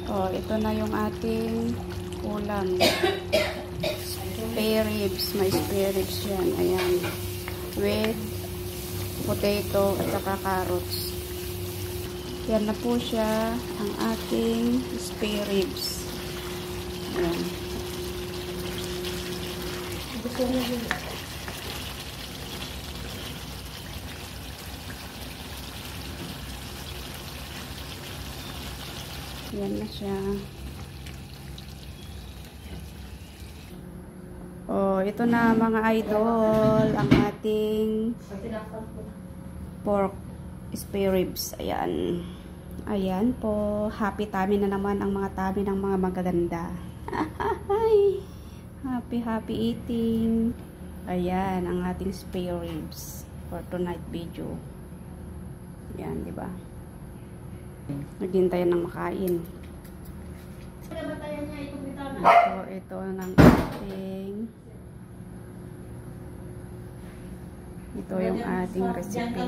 Oh, ito na yung ating ulam. Spare ribs. May spare ribs yan. Ayan. With potato at saka carrots. Yan na po siya ang ating spare ribs. Ayan. Yan na siya. Oh, ito na mga idol, ang ating pork spare ribs. Ayan. Ayan po. Happy tummy na naman ang mga tummy ng mga magaganda. Happy eating. Ayan, ang ating spare ribs for tonight video. Ayan, di ba? Naghintay ng makain. Ito ng ating ito yung ating recipe.